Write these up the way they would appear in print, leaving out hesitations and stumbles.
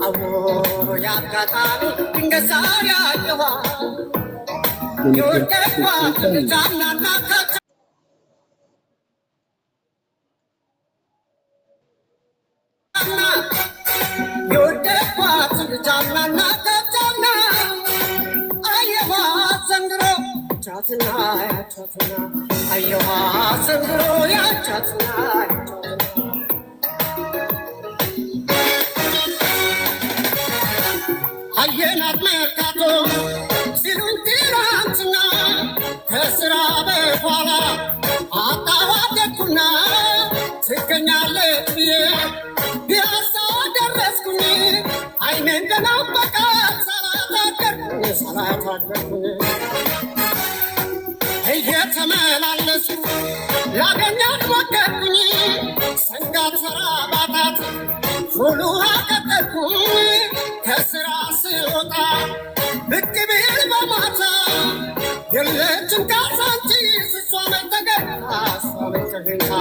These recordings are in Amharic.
አዎ ያጋጣሚ ድንገት ዛሬ አየኋ የወደድኳት ልጃምናና የወደድኳት ልጃምናና ከቻምና አየኋት ዘንድሮ ያቻትና ያቻትና አየኋት ዘንድሮ ያቻትና አየናት መርካቶ ሲሉን ትናንትና ከስራ በኋላ አጣዋደኩና ትገኛለች ብዬ ፒያሳ ደረስኩኝ አይኔ እንደናፈቃት ሳላታደርኩኝ እየተመላለስኩ ላገኛት ሞከርኩኝ ሰንጋት ተራ ባታት ሙሉ አቀጠልኩኝ ከስራ ስወጣ ብቅ ብል በማታ የለችም ካሳንቺስ እሷ መተገኝታ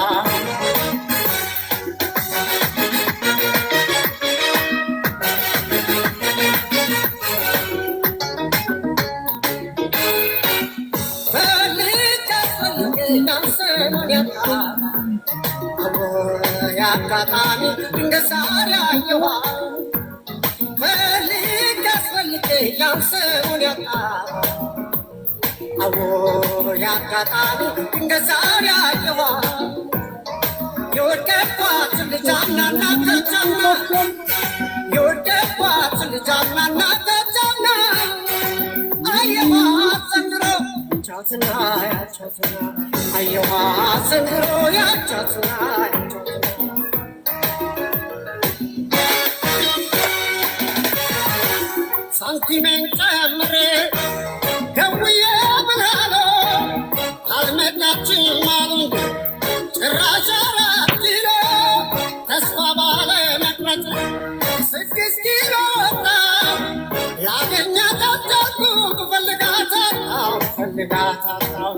ያጋጣሚ ድንገት ዛሬ አየኋ ፈልጌ ያንሰውን ያጣ አዎ ያጋጣሚ ድንገት ዛሬ አየኋ የወደድኳት ልጃምናና ከቻምና የወደድኳት ልጃምናና ከቻምና አየኋት ዘንድሮ ያቻትና ያቻትና አየኋት ዘንድሮ ያቻትና ሳንቲሜን ጨምሬ ደውዬ ብላሎ አልመጣችም አሉኝ ጭራሽ 4 ኪሎ ተስፋ ባለመቅረት 6 ኪሎ ወጣ ላገኛት አልቻልኩም ፈልጋታለሁ